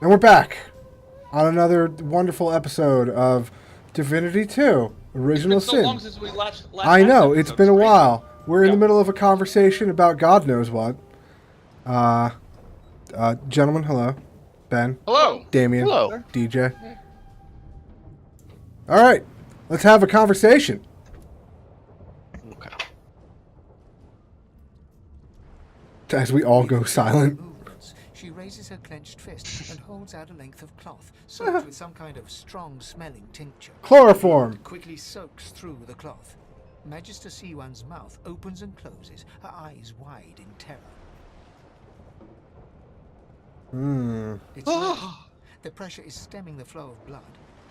And we're back on another wonderful episode of Divinity 2, Original Sin. It's been so long since we last I know, it's been a crazy. while. We're in the middle of a conversation about God knows what. Gentlemen, hello. Ben. Hello. Damien. Hello. DJ. All right, let's have a conversation. Okay. As we all go silent. She raises her clenched fist and holds out a length of cloth soaked with some kind of strong-smelling tincture. Chloroform. Quickly soaks through the cloth. Magister C1's mouth opens and closes, her eyes wide in terror. It's working. The pressure is stemming the flow of blood.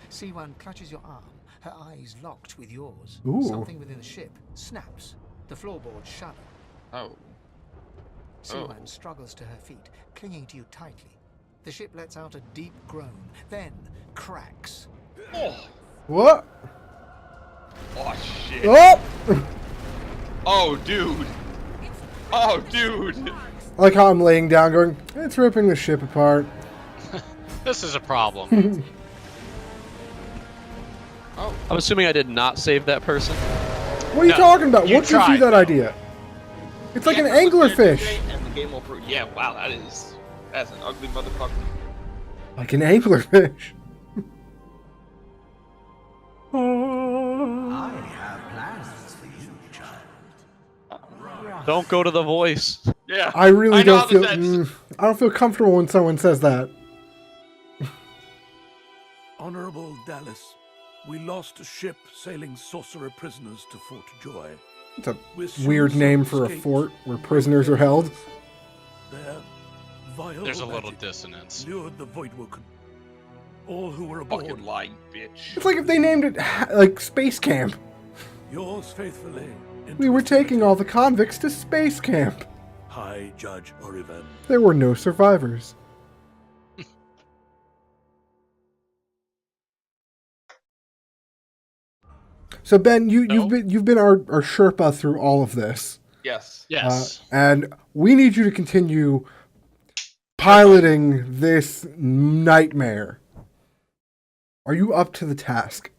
C1 clutches your arm, her eyes locked with yours. Ooh. Something within the ship snaps. The floorboards shudder. Oh. C1 struggles to her feet, clinging to you tightly. The ship lets out a deep groan, then cracks. Oh. What? Oh shit. Oh! Oh dude. Oh dude. I like how I'm laying down going, it's ripping the ship apart. This is a problem. Oh. I'm assuming I did not save that person. What are you No, talking about? you What gives you tried, that though. idea? It's like an Yeah, what's there anglerfish. today and the game will prove. Yeah, wow, that's an ugly motherfucker. Like an anglerfish. I have plans for you, child. Don't go to the voice. Yeah. I really know don't feel. that I don't feel comfortable when someone says that. Honorable Dallas, we lost a ship sailing sorcerer prisoners to Fort Joy. It's a With some weird name for a escaped fort where prisoners are held. Their vile There's a little magic dissonance. lured the Voidwoken. All who were aboard, fucking lying bitch. It's like if they named it like Space Camp. yours faithfully. We were taking all the convicts to Space Camp. High Judge Oriven. There were no survivors. So Ben, you've been our Sherpa through all of this. Yes. Yes. And we need you to continue piloting this nightmare. Are you up to the task?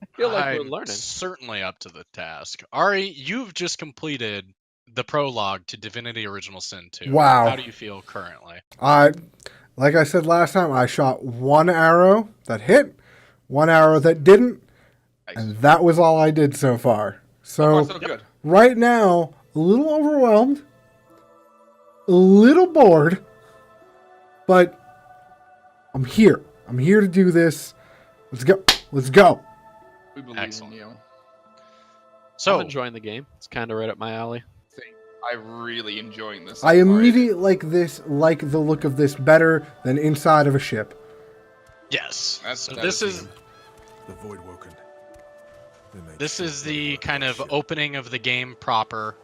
I feel like I'm we're learning. certainly up to the task. Ari, you've just completed the prologue to Divinity Original Sin 2. Wow. How do you feel currently? Like I said last time, I shot one arrow that hit, one arrow that didn't, Nice. and that was all I did so far. So So far, so good. right now, a little overwhelmed, a little bored, but I'm here. I'm here to do this. Let's go. Let's go. We believe Excellent. in you. So, I'm enjoying the game. It's kind of right up my alley. I'm really enjoying this. I so far. immediately like the look of this better than inside of a ship. yes. That's- So that this is is The Voidwoken. this is the kind of opening of the game proper.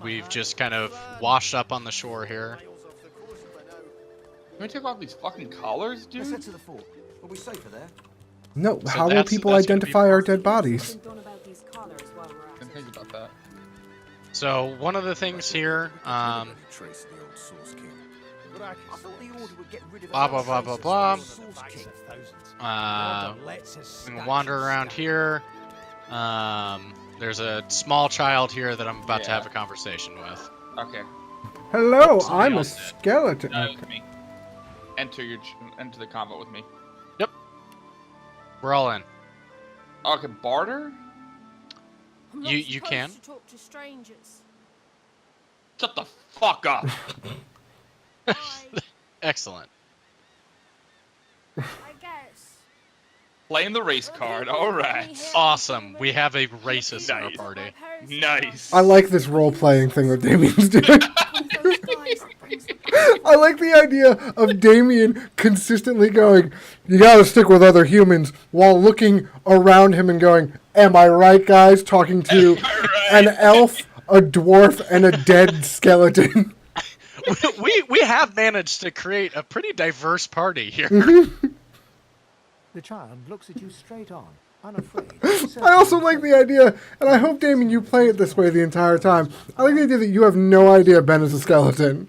We've just kind of washed up on the shore here. Can we take off these fucking collars, Let's head dude? to the fort. Are we safer there? No, So how will that's- people that's gonna be identify our dead bodies? Didn't think about that. So one of the things here, Trace the old Source King. I thought the order would get rid of blah blah blah blah blah. Source King. We can wander around here. There's a small child here that I'm about to Yeah. have a conversation with. Okay. Hello, Somebody I'm a else did. skeleton. That was me. Enter the combat with me. We're all in. Oh, I can barter? I'm not You supposed can. to talk to strangers. Shut the fuck up. I, Excellent. I guess. Playing the race card. All right. Awesome. We have a racist in our Nice. party. My parents Nice. I like this role-playing thing that Damien's doing. those guys that brings the I like the idea of Damien consistently going, you gotta stick with other humans, while looking around him and going, am I right, guys? Talking to an elf, a dwarf, and a dead skeleton. we have managed to create a pretty diverse party here. The child looks at you straight on, unafraid. I also like the idea, and I hope, Damien, you play it this way the entire time. I like the idea that you have no idea Ben is a skeleton.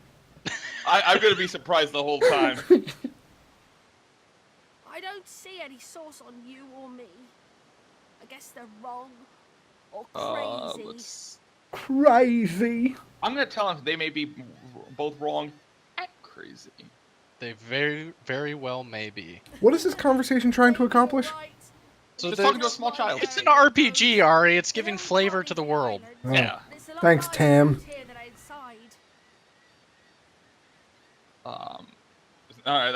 I'm gonna be surprised the whole time. don't see any source on you or me. I guess they're wrong or crazy. Crazy. I'm gonna tell them they may be both wrong and crazy. They very, very well may be. What is this conversation trying to accomplish? Right. So Just talking to a small child. It's an RPG, Ari. It's giving flavor to the world. Oh. Yeah. It's a lot Thanks, nicer Tam. out here than outside. All right.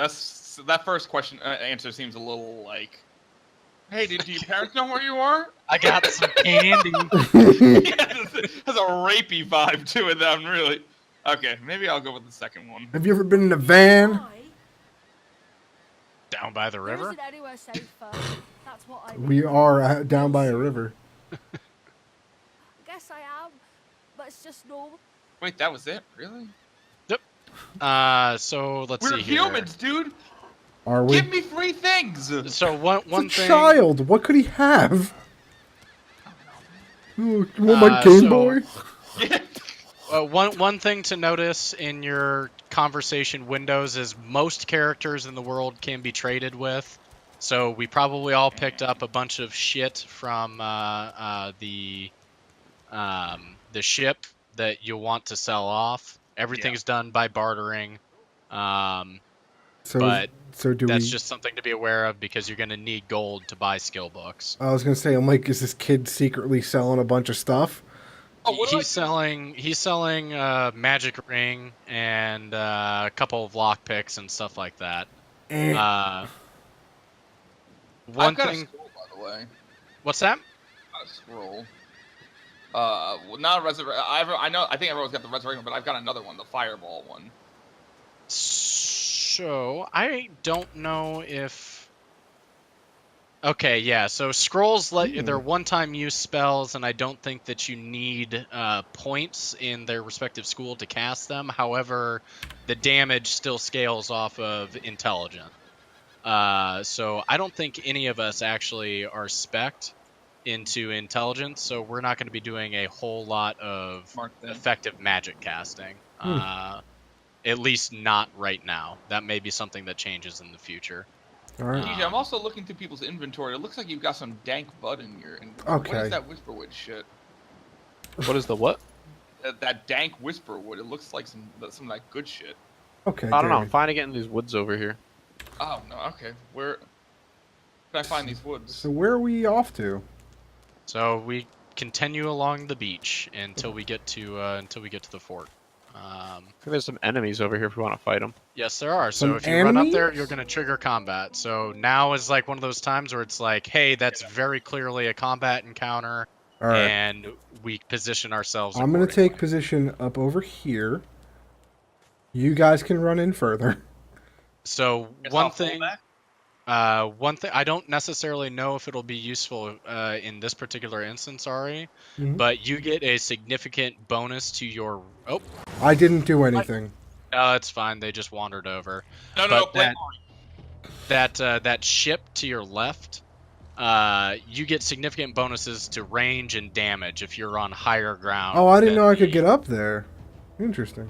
That first question answer seems a little like, hey, do your parents know where you are? I got some candy. Yeah, has a rapey vibe to it. That really. Okay, maybe I'll go with the second one. Have you ever been in a van? Why? Down by the There river? isn't anywhere safer. That's what I We mean. are down by a river. I guess I am, but it's just normal. Wait, that was it? Really? So let's We're see here. humans, dude. Are we? Give me 3 things. So one It's a thing. child. What could he have? Oh, you want my Game so- Boy? One thing to notice in your conversation windows is most characters in the world can be traded with. So we probably all picked up a bunch of shit from the ship that you'll want to sell off. Everything's done by bartering. So, but so do that's we? just something to be aware of because you're going to need gold to buy skill books. I was gonna say, I'm like, is this kid secretly selling a bunch of stuff? He's selling magic ring and a couple of lockpicks and stuff like that. Eh. One I've got thing. a scroll, by the way. What's that? A scroll. Well, not a resurrection. I think everyone's got the resurrection, but I've got another one, the fireball one. So I don't know if. Okay, yeah. So scrolls they're one-time use spells, and I don't think that you need points in their respective school to cast them. However, the damage still scales off of intelligence. So I don't think any of us actually are spec'd into intelligence, so we're not going to be doing a whole lot of effective magic casting. At least not right now. That may be something that changes in the future. All right. DJ, I'm also looking through people's inventory. It looks like you've got some dank bud in your inventory. Okay. What is that whisperwood shit? What is the what? That dank whisperwood. It looks like some of that good shit. Okay. I don't know. I'm David. finding it in these woods over here. Oh no. Okay. Where can I find these woods? So where are we off to? So we continue along the beach until we get to the fort. I think there's some enemies over here if we want to fight them. Yes, there are. Some So if you run up there, enemies? you're going to trigger combat. So now is like one of those times where it's like, hey, that's very clearly a combat encounter, All right. and we position ourselves. I'm gonna take accordingly. position up over here. You guys can run in further. So Guess one I'll fall thing. back? One thing I don't necessarily know if it'll be useful in this particular instance, Ari, Mhm. but you get a significant bonus to your. Oh, I didn't do anything. it's fine. They just wandered over. No, but blame that ship to your left, you get significant bonuses to range and damage if you're on higher ground. Oh, I didn't than know I could the- get up there. Interesting.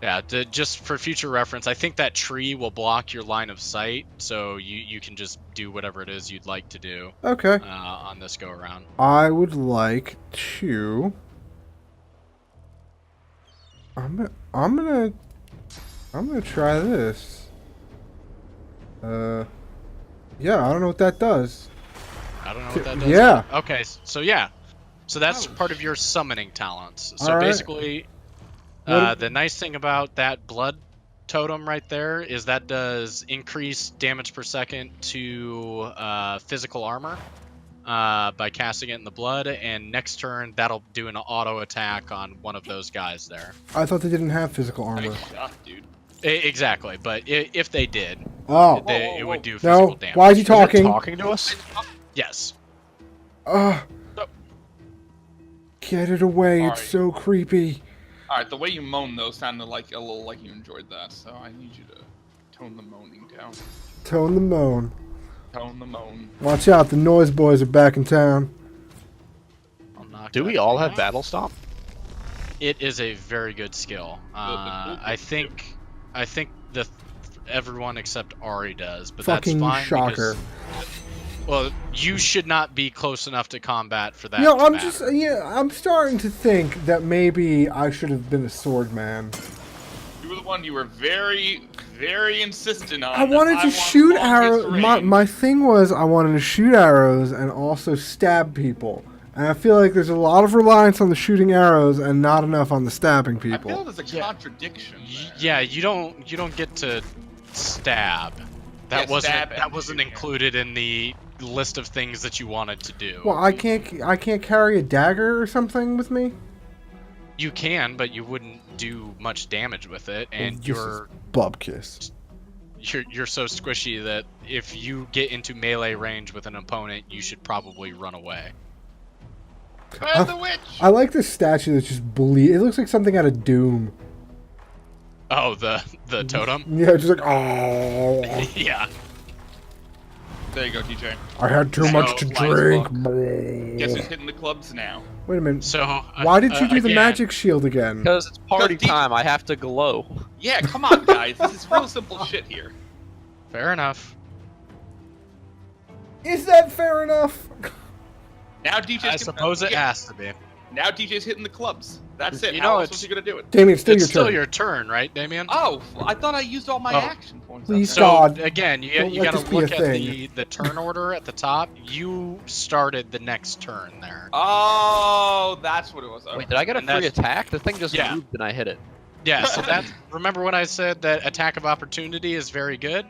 Yeah, just for future reference, I think that tree will block your line of sight, so you can just do whatever it is you'd like to do Okay. on this go around. I would like to. I'm gonna try this. Yeah, I don't know what that does. I don't know what that does. Yeah. Okay, so yeah. So that's part of your summoning talents. So All right. basically, What- the nice thing about that blood totem right there is that does increase damage per second to physical armor by casting it in the blood, and next turn that'll do an auto attack on one of those guys there. I thought they didn't have physical armor. Nice shot, dude. Exactly, but if they did, Oh. it would do physical No. damage. Why is he Is it talking? talking to us? Yes. Get it away. All It's right. so creepy. All right, the way you moaned though sounded like a little like you enjoyed that, so I need you to tone the moaning down. Tone the moan. Tone the moan. Watch out. The noise boys are back in town. I'll knock Do that we all thing have out. battle stomp? It is a very good skill. I think the everyone except Ari does, but Fucking that's fine. shocker. Well, you should not be close enough to combat for that. Yeah, to I'm matter. just I'm starting to think that maybe I should have been a sword man. You were the one you were very, very insistent on. I wanted to shoot arrows. My thing was I wanted to shoot arrows and also stab people. And I feel like there's a lot of reliance on the shooting arrows and not enough on the stabbing I feel people. there's a contradiction there. Yeah, you don't get to stab. That Yeah, wasn't stab and that wasn't shoot. included in the list of things that you wanted to do. Well, I can't carry a dagger or something with me. You can, but you wouldn't do much damage with it, and This is bubkiss. you're so squishy that if you get into melee range with an opponent, you should probably run away. Where's the witch? I like this statue that's just bleed. It looks like something out of Doom. Oh, the totem? Yeah, just like oh. Yeah. There you go, DJ. I had too much to lights drink. Guess who's hitting the clubs now? Wait a minute. So Why did you do the again, magic shield again? Because it's party Because time. I have to glow. Yeah, come on, guys. This is real simple shit here. Fair enough. Is that fair enough? Now DJ's I suppose it has to be. Now DJ's hitting the clubs. That's it. You How know, else it's- was he gonna do it? Damien, it's still It's your still turn. your turn, right, Damien? Oh, I thought I used all my Oh. action points. Please, Okay. So God. again, Don't you let gotta this be a look at thing. the turn order at the top. You started the next turn there. Oh, that's what it was. Okay. Wait, did I get a And free that's- attack? The thing just Yeah. moved and I hit it. Yeah, so that's remember when I said that attack of opportunity is very good?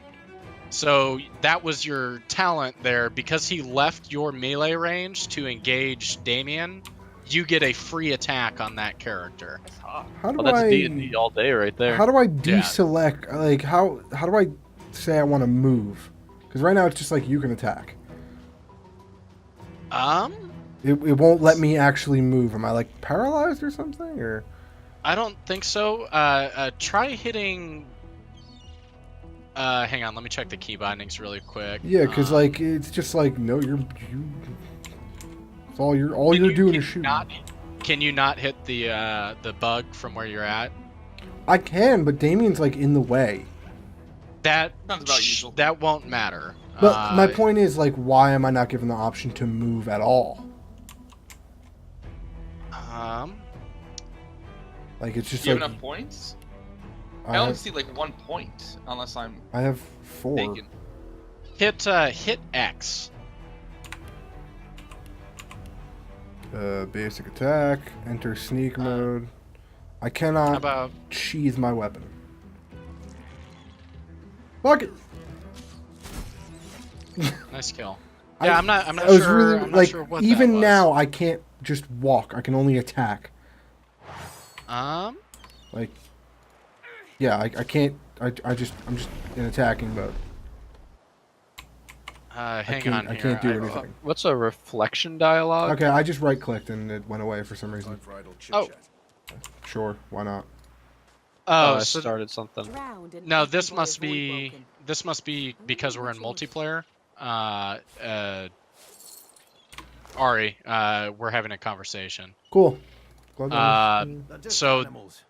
So that was your talent there. Because he left your melee range to engage Damien, you get a free attack on that character. How do Oh, that's I? D&D all day right there. How do I deselect? Like how do I say I want to move? Because right now it's just like you can attack. It won't let me actually move. Am I like paralyzed or something? Or I don't think so. Try hitting. Hang on, let me check the key bindings really quick. yeah, because like it's just like no, you. It's all you're doing is shooting. Can you not hit the bug from where you're at? I can, but Damien's like in the way. That Sounds about usual. that won't matter. But my point is like, why am I not given the option to move at all? Like it's just Do you like have enough points? I I only have, see like 1 point, unless I'm I have 4. mistaken. hit X. Basic attack, enter sneak mode. I How cannot about sheathe my weapon. Fuck it. nice kill? I- Yeah, I'm not I was sure. really I'm not like sure what even that was. now I can't just walk. I can only attack. Like yeah, I can't. I'm just in attacking mode. Hang on I here. can't do anything. What's a reflection dialogue? Okay, I just right clicked and it went away for some reason. Oh. Sure, why not? Oh, I so started something. Drowned in no, every this boy must void be broken. because we're in multiplayer. Ari, we're having a conversation. Cool. Glad that was- They're just So- animals.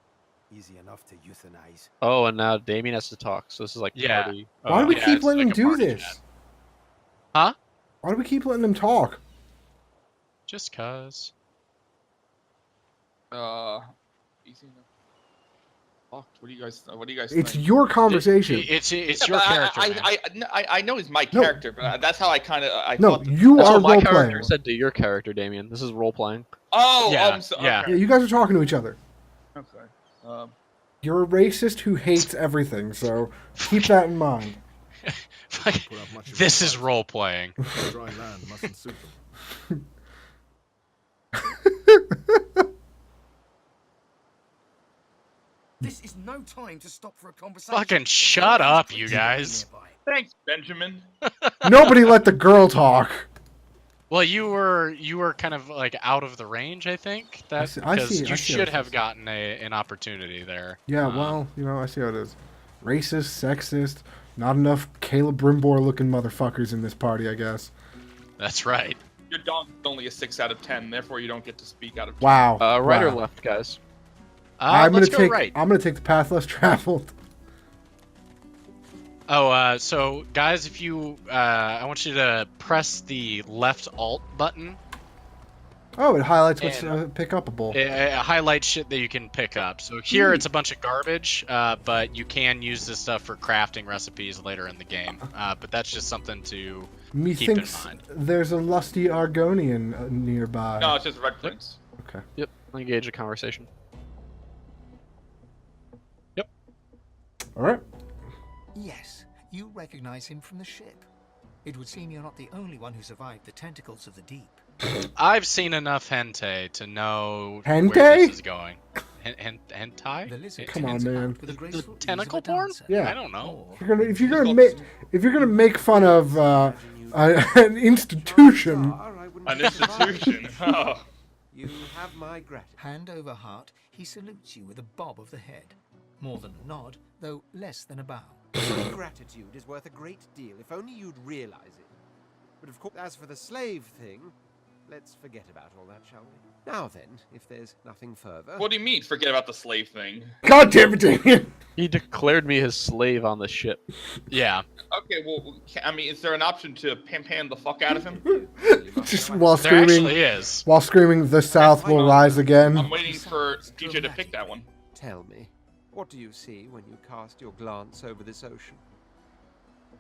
Easy enough to euthanize. Oh, and now Damien has to talk. So this is like Yeah. party. Why do we yeah, keep it's letting like him a do party this? chat. Huh? Why do we keep letting him talk? Just cause. Easy enough. Fucked. What do you guys It's think? your conversation. It's Yeah, your but character. man. I know he's my No. character, but that's how I kind of I No, thought. That. you That's are what my role character playing. said to your character, Damien. This is role playing. Oh, Yeah, I'm so, yeah. Okay. Yeah, you guys are talking to each other. Okay. You're a racist who hates everything, so keep that in mind. This is role playing. Dry land mustn't suit them. This is no time to stop for a conversation. Fucking shut up, you guys. Thanks, Benjamin. Nobody let the girl talk. Well, you were kind of like out of the range, I think. That see- I because see- I you see how should it have is. gotten an opportunity there. Yeah, well, I see how it is. Racist, sexist, not enough Caleb Brimbor looking motherfuckers in this party, I guess. That's right. Your dog is only a 6 out of 10, therefore you don't get to speak out of 10. Wow. Right or wow. left, guys? Let's go right. I'm gonna take the path less traveled. Oh, so guys, if you, I want you to press the left Alt button. Oh, it highlights what's And- pick upable. It highlights shit that you can pick up. So here it's a bunch of garbage, but you can use this stuff for crafting recipes later in the game. But that's just something to keep in Methinks mind. there's a lusty Argonian nearby. No, it's just Red Prince. Okay. Yep. Engage a conversation. All right. Yes, you recognize him from the ship. It would seem you're not the only one who survived the tentacles of the deep. I've seen enough hentai to know Hentai? where this is going. Hentai? The lizard Come on, turns man. about with a The graceful ease of a tentacle porn? dancer. Yeah. I don't know. Or If you're gonna make fun of an institution, An institution. Oh. You have my gratitude. hand over heart, he salutes you with a bob of the head. More than a nod, though less than a bow. Gratitude is worth a great deal, if only you'd realize it. But of course, as for the slave thing, let's forget about all that, shall we? Now then, if there's nothing further... What do you mean, forget about the slave thing? God damn it, Damien! He declared me his slave on the ship. Yeah. Okay, well, I mean, is there an option to pan the fuck out of him? Just while There screaming, actually is. "The South will rise again." I'm waiting for DJ to pick that one. Tell me, what do you see when you cast your glance over this ocean?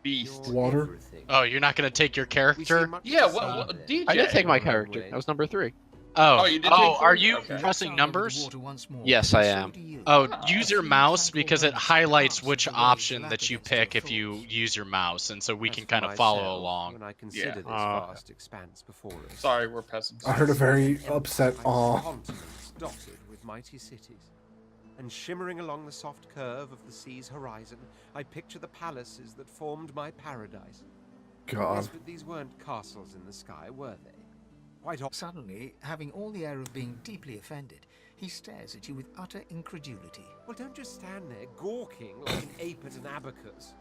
Beast. You're Water? everything. Oh, you're not going to take your We see character? much Yeah, the what, same there. DJ? I did take my Your own character. way. That was number 3. Oh, Oh, you did take are three? you Okay. pressing Over the numbers? water once more, Yes, and I so am. do you. Oh, Ah. use your Three mouse tranquil because it moments highlights pass which as the waves option lap that you against your pick if you thoughts. use your mouse, and so we As can for kind of follow myself, along. When I consider Yeah. this Ah. vast expanse before us. Sorry, we're peasants. I heard a very Empire, upset awe. continents dotted with mighty cities. And shimmering along the soft curve of the sea's horizon, I picture the palaces that formed my paradise. God. Yes, but these weren't castles in the sky, were they? Quite Suddenly, having all the air of being deeply offended, he stares at you with utter incredulity. Well, don't just stand there gawking like an ape at an abacus.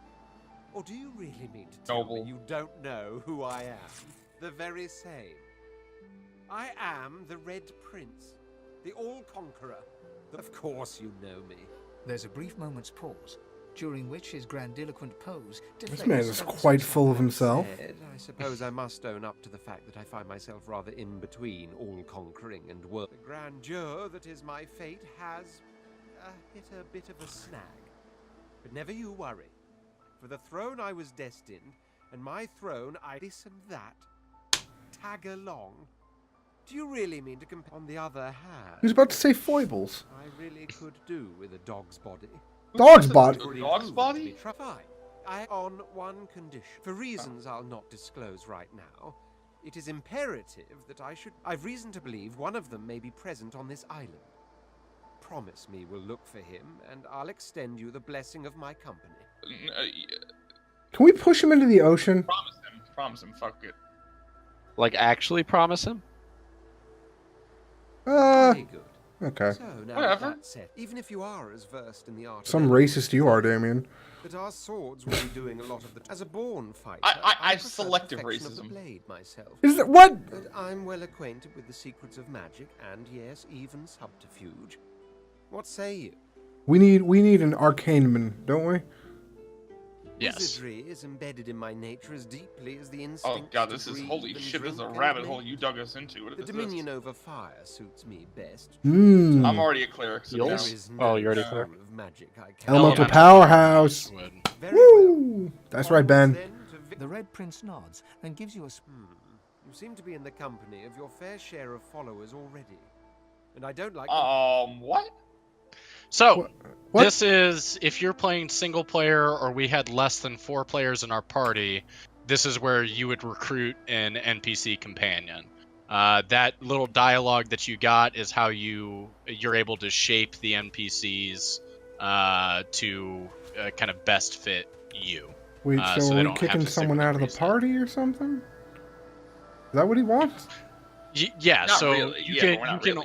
Or do you really mean to tell Noble. me you don't know who I am? The very same. I am the Red Prince, the All-Conqueror. Of course you know me. There's a brief moment's pause, during which his grandiloquent pose This man is quite full of himself. Said, I suppose I must own up to the fact that I find myself rather in between all-conquering and world. The grandeur that is my fate has hit a bit of a snag. But never you worry. For the throne I was destined, and my throne I this and that. Tag along. Do you really mean to compare? On the other hand, He was about to say foibles. I really could do with a dog's body. Dog's body. Dog's body? I on one condition. For reasons I'll not disclose right now, it is imperative that I've reason to believe one of them may be present on this island. Promise me we'll look for him, and I'll extend you the blessing of my company. Can we push him into the ocean? Promise him. Promise him. Fuck it. Like, actually promise him? Very good. Okay. So now Whatever. that said, even if you are as versed in the art Some of racist you are, Damien. that our swords will be doing a lot of the as a born fighter. I prefer the selective perfection of the racism. blade myself. Is that what? But I'm well acquainted with the secrets of magic and yes, even subterfuge. What say you? We need an arcaneman, don't we? Yes. Wizardry is embedded in my nature as deeply as the Oh instinct. god, to this is breathe holy and shit. This is a drink and rabbit make. hole you dug us into. What The is dominion this? over fire suits me best. Mmm. I'm already a cleric. So You'll- no. There is Oh, no you're already soul clear. of magic I can. Elemental Elemental powerhouse. Would. Very well. Woo! That's right, Ben. Then to The Red Prince nods and gives you a You seem to be in the company of your fair share of followers already. And I don't like What? So, What? this is, if you're playing single player or we had less than 4 players in our party, this is where you would recruit an NPC companion. That little dialogue that you got is how you're able to shape the NPCs to kind of best fit you. Wait, so so they are we don't have kicking to stick someone with out of the reset. party or something? Is that what he wants? Yeah, Not so really. you Yeah, can but we're not you can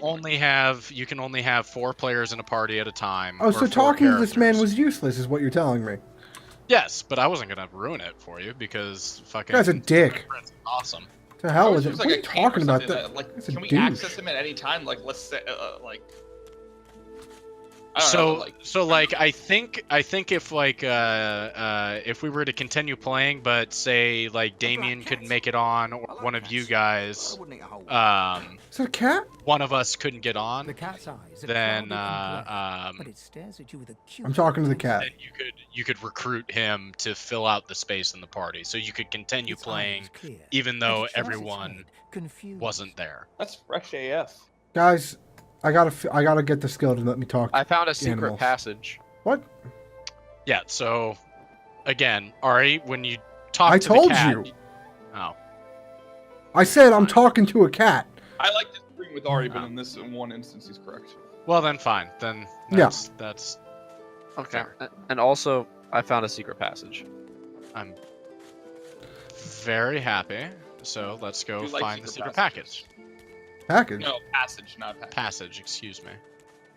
really only have 4 players in a party at a time. Oh, or so 4 talking to this man characters. was useless, is what you're telling me. Yes, but I wasn't gonna ruin it for you because fucking. Guy's a dick. Prince is awesome. To hell I with wish it. there was, What are you a game or talking about? something That? like, That's a can we douche. access him at any time? Like, let's say, like. I don't know, So like I think if like if we were to continue playing, but say like Damien couldn't make it on, or one of you guys, Is that a cat? one of us couldn't get on, The cat's eyes are then clouded and grey, but it stares at you with a cute I'm talking to the glance. cat. then you could recruit him to fill out the space in the party, so you could continue Its playing eyes clear, even but though it shakes its everyone head, confused. wasn't there. That's fresh AF. Guys, I gotta get the skeleton. Let me talk. I found a secret Animals. passage. What? Yeah. So again, Ari, when you talk I to told the cat, you. Oh, I said I'm talking to a cat. I like disagreeing with Ari, but in this one instance, he's correct. well then fine. Then Yeah. that's Okay. fair. And also, I found a secret passage. I'm very happy. So let's go You like find the secret secret passages. package. Package. No, passage, not package. Passage, excuse me.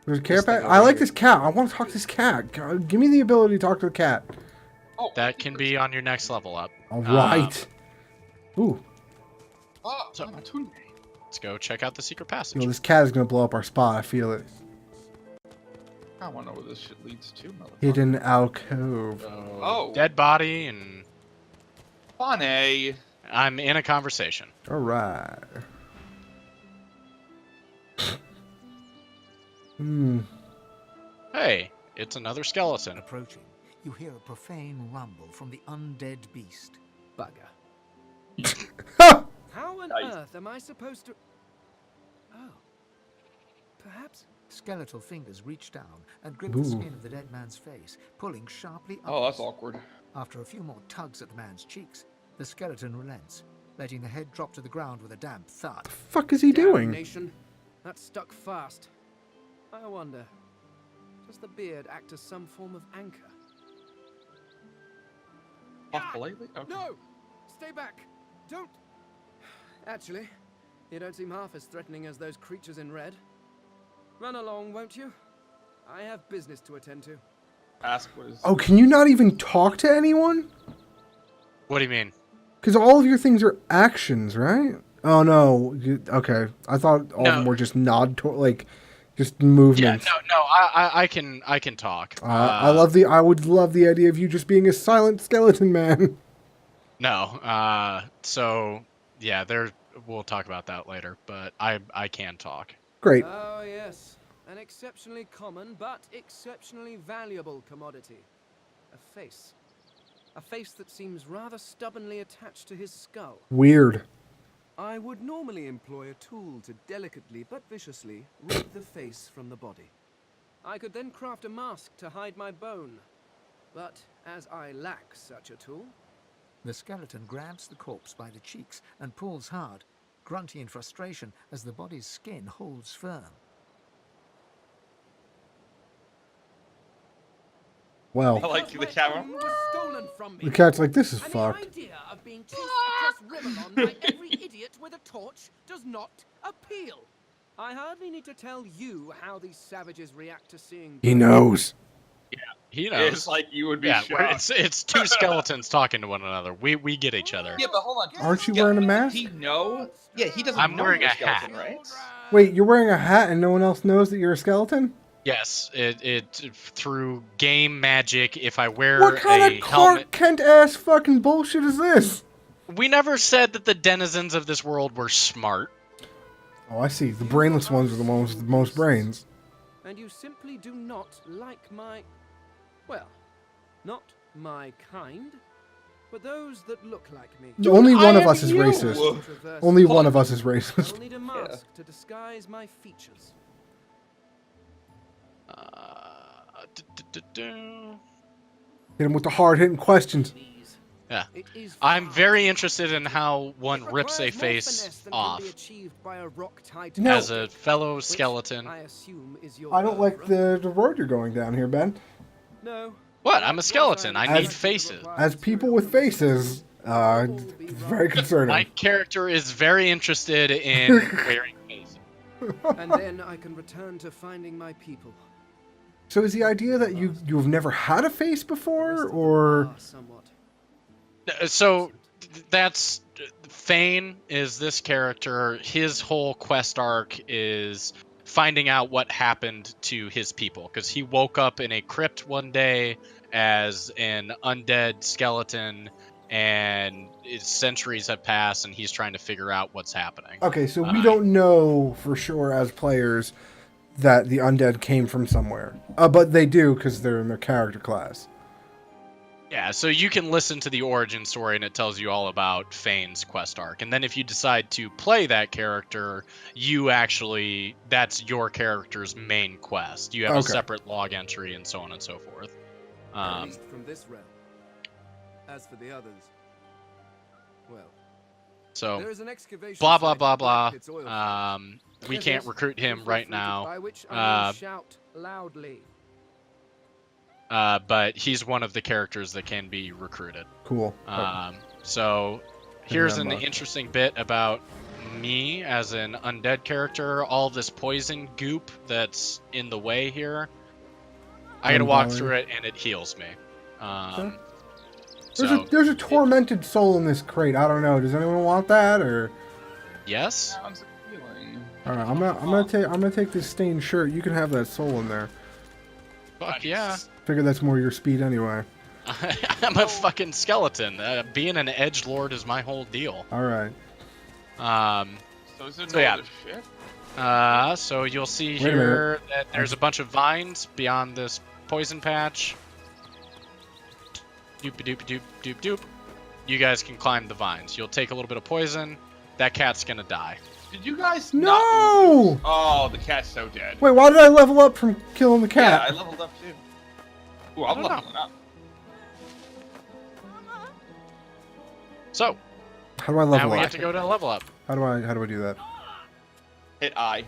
There's a cat. This thing I over like here. this cat. I want to talk to this cat. God, give me the ability to talk to the cat. Oh, That can be on your next level up. All right. Ooh. Oh, So- opportunity. Let's go check out the secret passage. Yo, this cat is gonna blow up our spot. I feel it. I want to know where this shit leads to. Motherfucker. Hidden alcove. So, Oh. dead body, and Funny. I'm in a conversation. All right. Hmm. Hey, it's another skeleton. Approaching, you hear a profane rumble from the undead beast. Bugger. Ha! How on Nice. earth am I supposed to... Oh. Perhaps... Skeletal fingers reach down and grip Ooh. the skin of the dead man's face, pulling sharply upwards. Oh, that's awkward. After a few more tugs at the man's cheeks, the skeleton relents, letting the head drop to the ground with a damp thud. Fuck is he doing? Damnation. That stuck fast. I wonder, does the beard act as some form of anchor? Off politely? Okay. No! Stay back! Don't... Actually, you don't seem half as threatening as those creatures in red. Run along, won't you? I have business to attend to. Ask what is. Oh, can you not even talk to anyone? What do you mean? Because all of your things are actions, right? Oh no. Okay, I thought all of them No. were just just Yeah, movements. no, I can talk. I would love the idea of you just being a silent skeleton man. No, so yeah, we'll talk about that later, but I can talk. Great. Oh, yes. An exceptionally common, but exceptionally valuable commodity. A face. A face that seems rather stubbornly attached to his skull. Weird. I would normally employ a tool to delicately but viciously rip the face from the body. I could then craft a mask to hide my bone. But as I lack such a tool... The skeleton grabs the corpse by the cheeks and pulls hard, grunting in frustration as the body's skin holds firm. Well, I like the camera. bone was stolen from me. the cat's like, this is And fucked. the idea of being chased across Rivellon by every idiot with a torch does not appeal. I hardly need to tell you how these savages react to seeing... He knows. He knows. It's like you would be Yeah, shocked. it's two skeletons talking to one another. We get each other. Yeah, but hold on. Aren't you wearing a mask? Does he know? Yeah, he doesn't I'm know wearing you're a hat. skeleton, right? Wait, you're wearing a hat and no one else knows that you're a skeleton? Yes, it through game magic. If I wear What kind a of helmet, Clark Kent ass fucking bullshit is this? we never said that the denizens of this world were smart. Oh, I see. The brainless ones are the ones with the most brains. And you simply do not like my... Well, not my kind, but those that look like me. Only one of am us is you. racist. Traverse- Only one of us is racist. I'll need a mask to disguise my features. Hit him with the hard-hitting questions. Please. Yeah. It is I'm far very too interested in how one It rips a requires more face finesse than can off be achieved by a rock tied to No. as a fellow which skeleton. I assume is your I don't like oeuvre. the road you're going down here, Ben. No. What? I'm a skeleton. I need As- faces. As people with faces, very concerning. My character is very interested in wearing faces. And then I can return to finding my people. So is the idea that you've never had a face The before, rest of them or are somewhat. So that's Thane is this character. His whole quest arc is finding out what happened to his people, because he woke up in a crypt one day as an undead skeleton, and centuries have passed, and he's trying to figure out what's happening. Okay, so we don't know for sure as players that the undead came from somewhere. But they do because they're in their character class. Yeah, so you can listen to the origin story and it tells you all about Fane's quest arc. And then if you decide to play that character, that's your character's main quest. You have a separate log entry and so on and so forth. At least from this realm. As for the others, well. So, There is an excavation blah, blah, site blah, at blah. Blackpit's oil field. We can't recruit him Feel right free to- now. By which I mean shout loudly. But he's one of the characters that can be recruited. Cool. So here's an Remember. interesting bit about me as an undead character. All this poison goop that's in the way here, I gotta walk through it and it heals me. There's a tormented soul in this crate. I don't know. Does anyone want that or? Yes. Sounds appealing. All right, I'm gonna take this stained shirt. You can have that soul in there. Fuck yeah. Figure that's more your speed anyway. I'm a fucking skeleton. Being an edgelord is my whole deal. All right. So is there So no yeah. other ship? So you'll see Wait a here that there's a bunch of vines beyond this poison patch. Doop doop doop doop doop. You guys can climb the vines. You'll take a little bit of poison. That cat's gonna die. Did you guys No! not lose? Oh, the cat's so dead. Wait, why did I level up from killing the Yeah, cat? I leveled up too. Ooh, I'm leveling up. So How do I now level we up? get to go to level up. How do I do that? Hit I.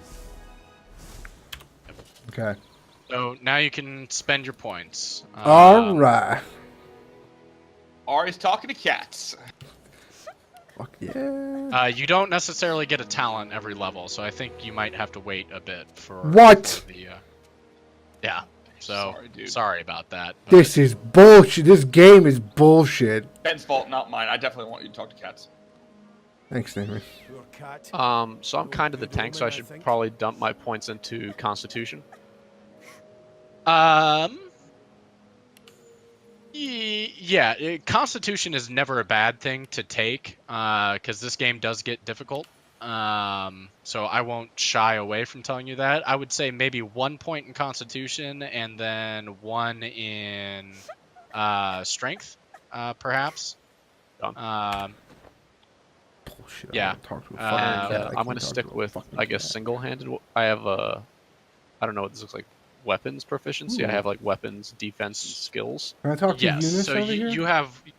Okay. So now you can spend your points. All right. Ari's talking to cats. Fuck yeah. You don't necessarily get a talent every level, so I think you might have to wait a bit for What? for the, yeah. So Sorry, dude. sorry about that. but- This is bullshit. This game is bullshit. Ben's fault, not mine. I definitely want you to talk to cats. Thanks, Damien. Your cat. So I'm kind of the tank, so I should probably dump my points into Constitution. Yeah, Constitution is never a bad thing to take, because this game does get difficult. So I won't shy away from telling you that. I would say maybe 1 point in Constitution and then 1 in Strength, perhaps. Done. Bullshit. Yeah. I wanna talk to a fucking cat. I I'm can't gonna talk stick to a with, fucking I guess, cat. single-handed. I have I don't know what this looks like. Weapons proficiency. I Ooh. have like weapons, defense, and skills. Can I talk to Yes. Eunice So over here?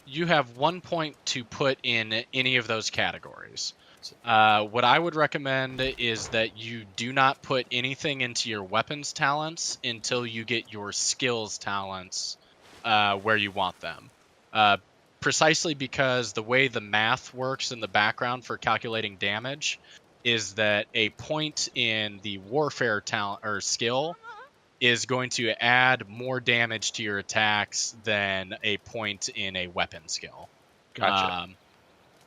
you have 1 point to put in any of those categories. What I would recommend is that you do not put anything into your weapons talents until you get your skills talents where you want them. Precisely because the way the math works in the background for calculating damage is that a point in the warfare talent or skill is going to add more damage to your attacks than a point in a weapon skill. Gotcha.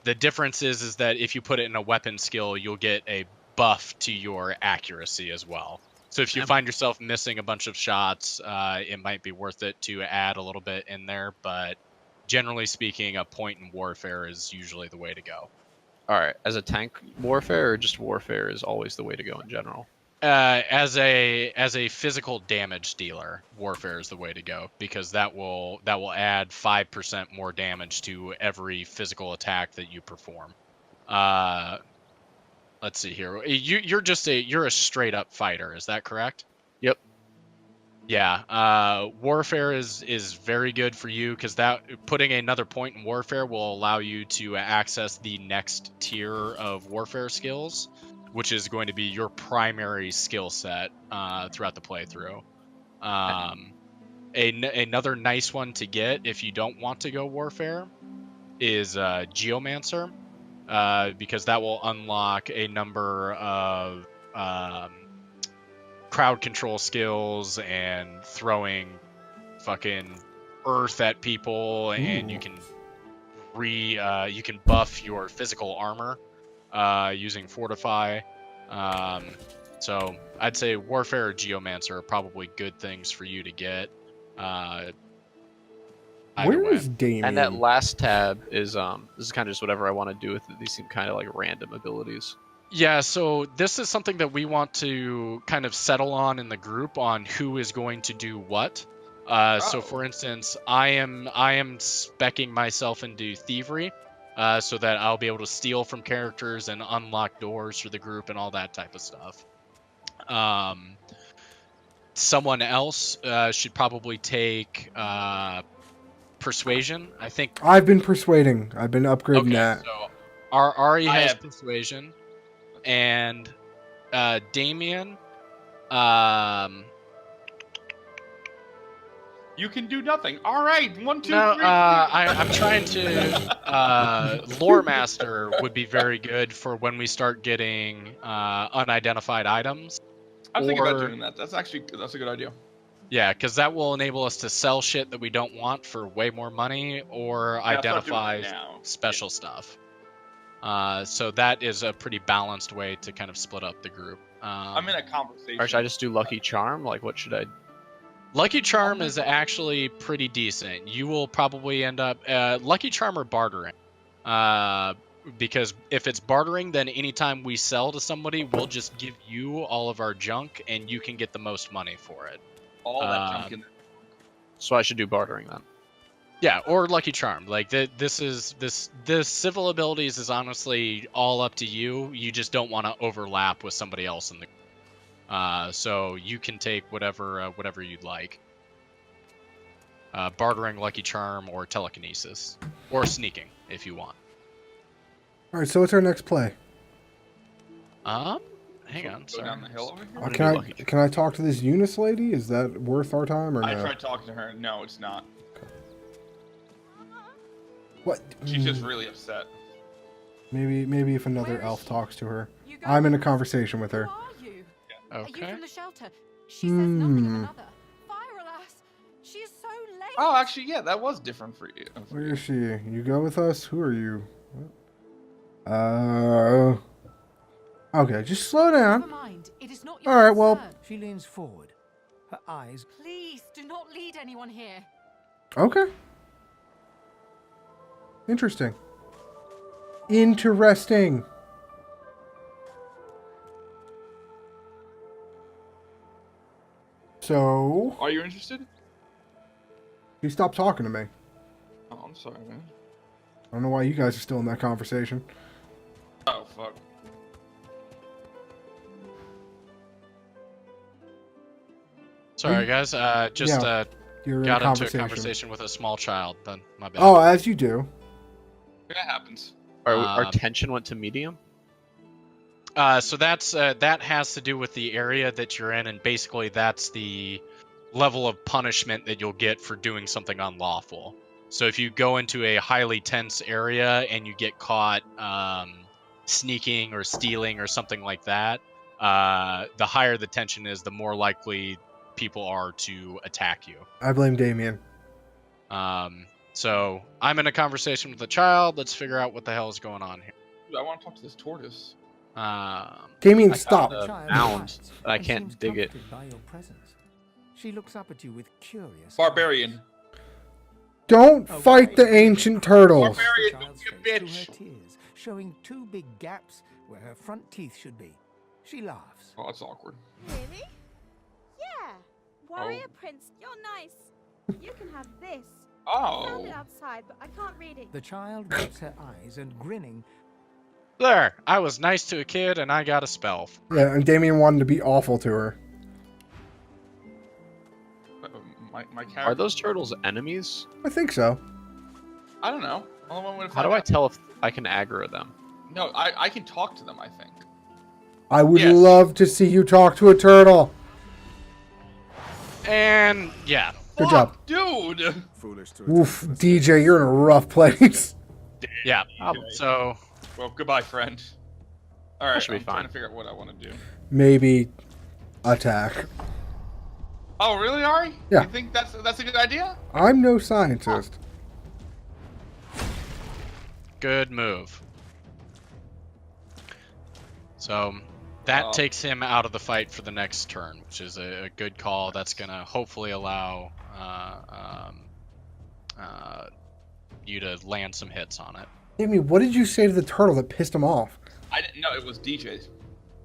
The difference is that if you put it in a weapon skill, you'll get a buff to your accuracy as well. So if you find yourself missing a bunch of shots, it might be worth it to add a little bit in there. But generally speaking, a point in warfare is usually the way to go. All right. As a tank, warfare or just warfare is always the way to go in general. As a physical damage dealer, warfare is the way to go because that will add 5% more damage to every physical attack that you perform. Let's see here. You're a straight up fighter, is that correct? Yep. Yeah. Warfare is very good for you because that putting another point in warfare will allow you to access the next tier of warfare skills, which is going to be your primary skill set throughout the playthrough. Another nice one to get if you don't want to go warfare is Geomancer, because that will unlock a number of crowd control skills and throwing fucking earth at people, and you can buff your physical armor using Fortify. So I'd say Warfare or Geomancer are probably good things for you to get. Either Where way. is Damien? And that last tab is this is kind of just whatever I want to do with it. These seem kind of like random abilities. Yeah, so this is something that we want to kind of settle on in the group on who is going to do what. So for instance, I am speccing myself into thievery, so that I'll be able to steal from characters and unlock doors for the group and all that type of stuff. Someone else should probably take persuasion. I think. I've been persuading. I've been upgrading Okay, that. so Ari I has have- persuasion, and Damien. You can do nothing. All right, 1, 2, No, 3. I'm trying to. Lore Master would be very good for when we start getting unidentified items. I'm thinking about or- doing that. That's a good idea. Yeah, because that will enable us to sell shit that we don't want for way more money, or Yeah, I'll start doing identify that now. special stuff. So that is a pretty balanced way to kind of split up the group. I'm in a conversation. Or should I just do Lucky Charm? Like, what should I? Lucky Charm is actually pretty decent. You will probably end up Lucky Charm or bartering, because if it's bartering, then anytime we sell to somebody, we'll just give you all of our junk, and you can get the most money for it. all that junk in there. So I should do bartering then. Yeah, or Lucky Charm. Like this civil abilities is honestly all up to you. You just don't want to overlap with somebody else in the. So you can take whatever you'd like. Bartering, Lucky Charm, or telekinesis, or sneaking if you want. All right, so what's our next play? Hang on. Go Sorry. down the hill over here. gonna do Can Lucky Charm. I talk to this Eunice lady? Is that worth our time or I no? tried talking to her. No, it's not. What? She's just really upset. Maybe if another Where is elf she? talks to her. You go I'm in a with us? conversation with her. Who are you? Are you Okay. from the shelter? She says nothing of Hmm. another. Fire alas! She is so late. Oh, actually, yeah, that was different for you. Where is she? You go with us? Who are you? Okay, just slow Never down. mind. It is not your All right, well- concern. She leans forward, her eyes. Please do not lead anyone here. Okay. Interesting. Interesting. So, Are you interested? you stopped talking to me. Oh, I'm sorry, man. I don't know why you guys are still in that conversation. Oh, fuck. Sorry, guys. Just Yeah, You're got in a into conversation. a conversation with a small child. Then my bad. Oh, as you do. That happens. Our Um, tension went to medium. So that's that has to do with the area that you're in, and basically that's the level of punishment that you'll get for doing something unlawful. So if you go into a highly tense area and you get caught sneaking or stealing or something like that, the higher the tension is, the more likely people are to attack you. I blame Damien. So I'm in a conversation with a child. Let's figure out what the hell is going on here. Dude, I want to talk to this tortoise. Damien, I stop. found The child mound, relaxed but I and can't seems dig it. comforted by your presence. She looks up at you with curious Barbarian. Don't eyes. fight the ancient turtles. Barbarian, The child's don't be a face bitch. through her tears, showing two big gaps where her front teeth should be. She laughs. Oh, that's awkward. Really? Yeah. Warrior Oh. Prince, you're nice. You can have this. I found it Oh. outside, but I can't read it. The child wipes her eyes and grinning. There, I was nice to a kid and I got a spell. Yeah, and Damien wanted to be awful to her. My character. Are those turtles enemies? I think so. I don't know. Only one way to How do find I out. tell if I can aggro them? No, I can talk to them, I think. I would Yes. love to see you talk to a turtle. And yeah, Good job. Dude! Foolish to Oof, DJ, you're in a rough place. yeah. Okay. So Well, goodbye, friend. Alright, should be I'm trying fine. to figure out what I want to do. Maybe attack. Oh, really, Ari? Yeah. You think that's a good idea? I'm no scientist. good move. So That takes him out of the fight for the next turn, which is a good call. That's going to hopefully allow you to land some hits on it. Amy, what did you say to the turtle that pissed him off? I didn't know it was DJ.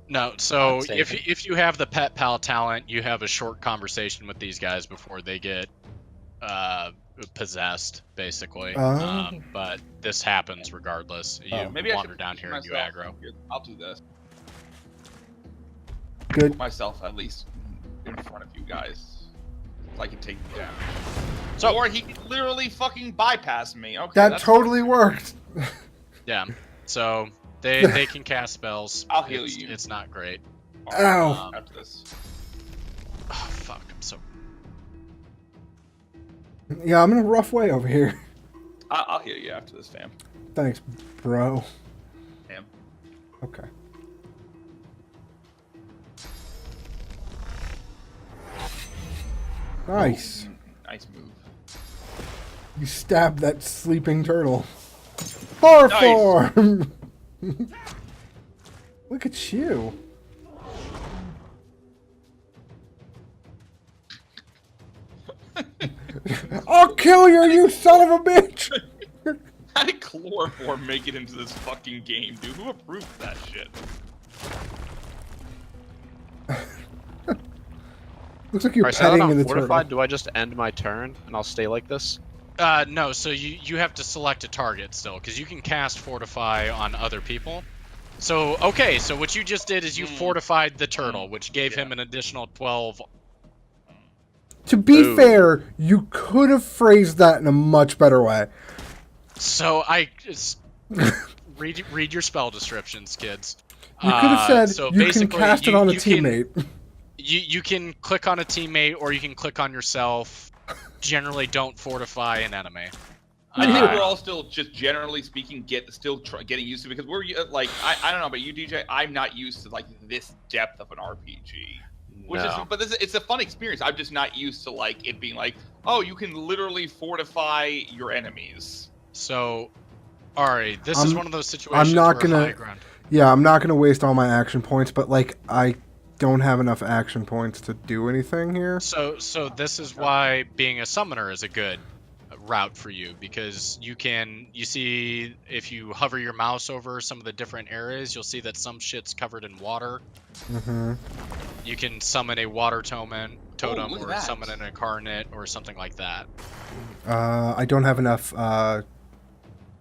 No, so if you have the pet pal talent, you have a short conversation with these guys before they get possessed, basically. But this happens regardless. You wander down here and you aggro. I'll do this. Good. Put myself at least in front of you guys, so I can take you down. So, or he can literally fucking bypass me. Okay, that totally worked. Yeah. So they can cast spells. I'll heal you. It's not great. Ow. After this. Oh fuck! I'm so. Yeah, I'm in a rough way over here. I'll heal you after this, fam. Thanks, bro. Fam. Okay. Nice. Nice move. You stabbed that sleeping turtle. Far form! Look at you. I'll kill you, you son of a bitch! How did chloroform make it into this fucking game, dude? Who approved that shit? Looks like you're Alright, petting so in the fortified, turtle. do I just end my turn and I'll stay like this? No, so you have to select a target still, because you can cast Fortify on other people. So, okay, so what you just did is you fortified the turtle, which gave him an additional 12. To be fair, you could have phrased that in a much better way. So read your spell descriptions, kids. You could have said so you can cast it on a teammate. You can click on a teammate or you can click on yourself. Generally, don't fortify an enemy. I think we're all still, just generally speaking, getting used to it, because we're like, I don't know about you, DJ. I'm not used to like this depth of an RPG. It's a fun experience. I'm just not used to like it being like, oh, you can literally fortify your enemies. So, Ari, this is one of those situations I'm not where gonna. high ground. Yeah, I'm not gonna waste all my action points, but like I don't have enough action points to do anything here. So this is why being a summoner is a good route for you, because you see if you hover your mouse over some of the different areas, you'll see that some shit's covered in water. Mm-hmm. You can summon a water totem or summon an incarnate or something like that. I don't have enough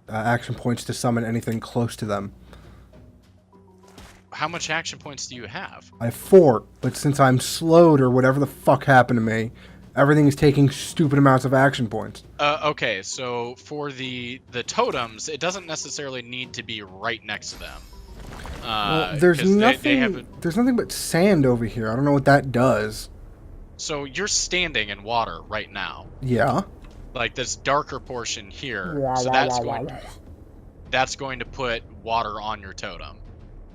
action points to summon anything close to them. How much action points do you have? I have 4, but since I'm slowed or whatever the fuck happened to me, everything is taking stupid amounts of action points. Okay, so for the totems, it doesn't necessarily need to be right next to them. Well, there's nothing. There's nothing but sand over here. I don't know what that does. So you're standing in water right now. Yeah. Like this darker portion here. So that's going to put water on your totem.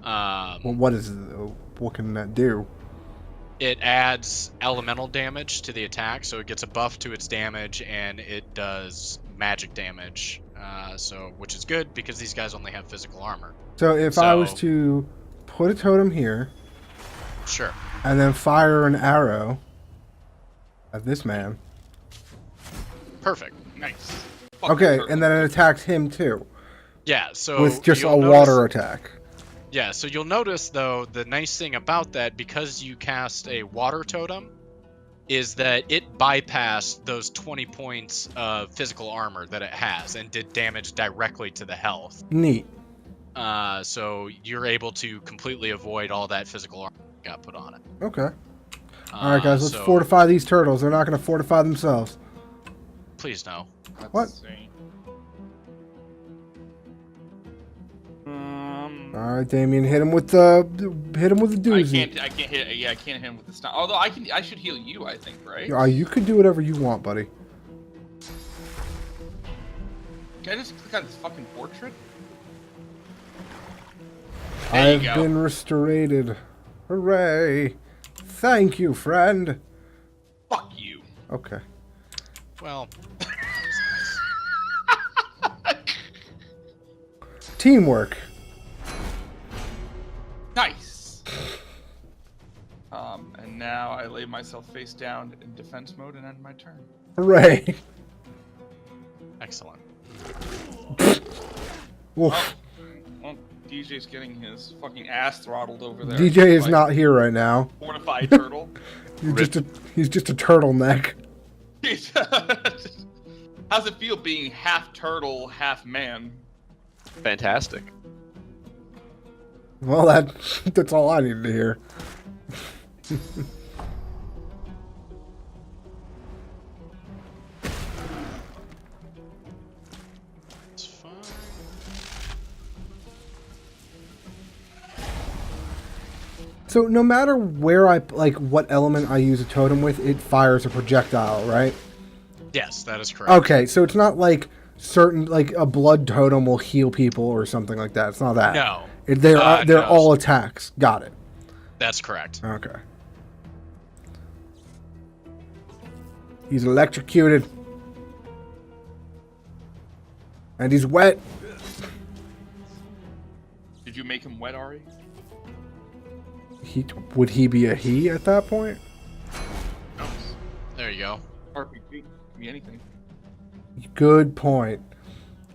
Well, what can that do? It adds elemental damage to the attack, so it gets a buff to its damage, and it does magic damage. Which is good because these guys only have physical armor. So if I was to put a totem here, sure, and then fire an arrow at this man. Perfect. Nice. Okay, and then it attacks him too. Yeah, so with just a water attack. Yeah, so you'll notice though the nice thing about that, because you cast a water totem, is that it bypassed those 20 points of physical armor that it has and did damage directly to the health. Neat. So you're able to completely avoid all that physical armor that got put on it. Okay. Alright guys, let's fortify these turtles. They're not going to fortify themselves. Please no. What? Alright, Damien, hit him with the doozy. I can't hit. Yeah, I can't hit him with the stun. Although I should heal you, I think, right? You can do whatever you want, buddy. Can I just click on this fucking portrait? I've been restored. Hooray! Thank you, friend. Fuck you. Okay. Well. Teamwork. Nice. I lay myself face down in defense mode and end my turn. Hooray! Excellent. Oof. Well, DJ's getting his fucking ass throttled over there. DJ is by not here right now. Fortified turtle. He's just a turtleneck. How's it feel being half turtle, half man? Fantastic. Well, that's all I needed to hear. It's fine. So no matter where I like what element I use a totem with, it fires a projectile, right? Yes, that is correct. Okay, so it's not like certain like a blood totem will heal people or something like that. It's not that. No. They're No. all attacks. Got it. That's correct. Okay. He's electrocuted. And he's wet. Did you make him wet, Ari? Would he be a he at that point? There you go. RPG. Can be anything. Good point.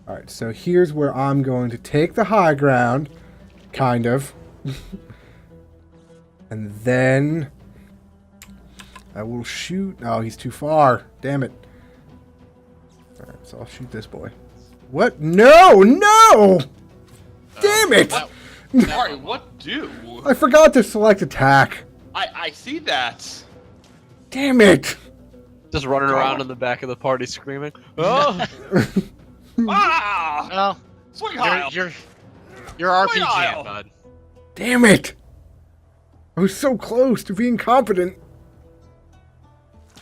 Alright, so here's where I'm going to take the high ground. Kind of. And then I will shoot. Oh, he's too far. Damn it. Alright, so I'll shoot this boy. What? No! No! Damn it! Ari, what do? I forgot to select attack. I see that. Damn it! Just running around in the back of the party screaming. Oh! Ah! Well, Swing high. you're RPG, aisle. bud. Damn it! I was so close to being competent.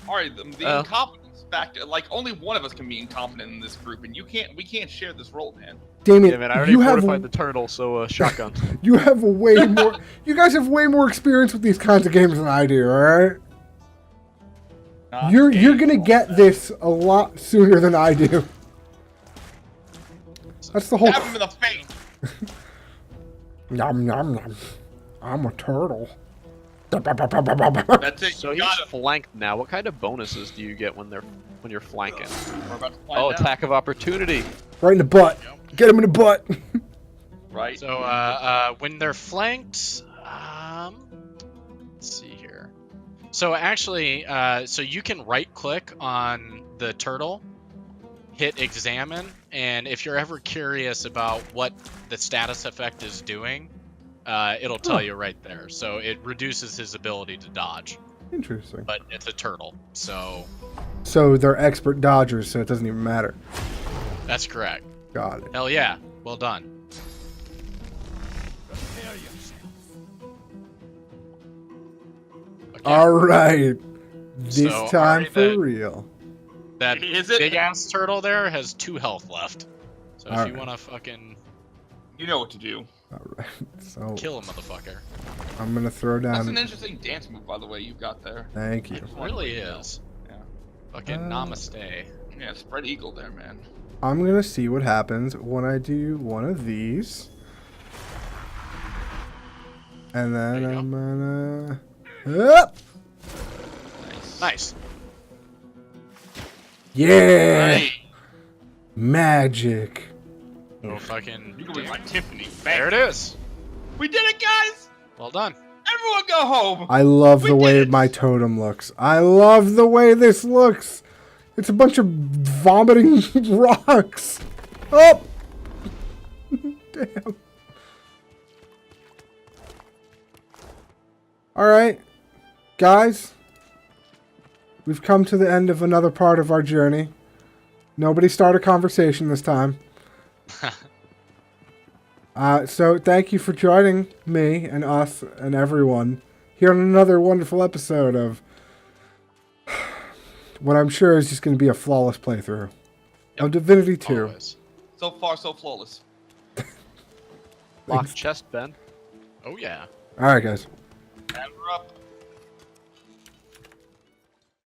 Ari, the incompetence factor. Like only one of us can be incompetent in this group, and we can't share this role, man. Damien, Yeah, man, I already fortified the turtle, so shotgun. You have way more. You guys have way more experience with these kinds of games than I do. All right. You're gonna get this a lot sooner than I do. That's the whole. Stab him in the face. Nom nom nom. I'm a turtle. That's it. So he's flanked now. What kind of bonuses do you get when you're flanking? We're about to find out. Attack of opportunity. Right in the butt. Get him in the butt. Right. So when they're flanked, let's see here. So actually, so you can right-click on the turtle, hit examine, and if you're ever curious about what the status effect is doing, it'll tell you right there. So it reduces his ability to dodge. Interesting. But it's a turtle, so. So they're expert dodgers, so it doesn't even matter. That's correct. Got it. Hell yeah. Well done. Okay. All right. This So, time Ari, for real. That Is it? big ass turtle there has 2 health left. So if All you right. want to fucking You know what to do. All right. So kill a motherfucker. I'm gonna throw That's down. an interesting dance move, by the way, you've got there. Thank you. It really is. Yeah. Fucking namaste. Yeah, spread eagle there, man. I'm gonna see what happens when I do one of these, and then There you I'm gonna. Up! Nice. Yeah! Right. Magic. Oh fucking. You can be my Tiffany. There it is. We did it, guys! Well done. Everyone go home! I love the We way did it! my totem looks. I love the way this looks. It's a bunch of vomiting rocks. Oh! Damn. Alright. Guys. We've come to the end of another part of our journey. Nobody start a conversation this time. So thank you for joining me and us and everyone here on another wonderful episode of what I'm sure is just going to be a flawless playthrough of Divinity 2. Always. So far, so flawless. Lock chest, Ben. Oh yeah. All right, guys. And we're up.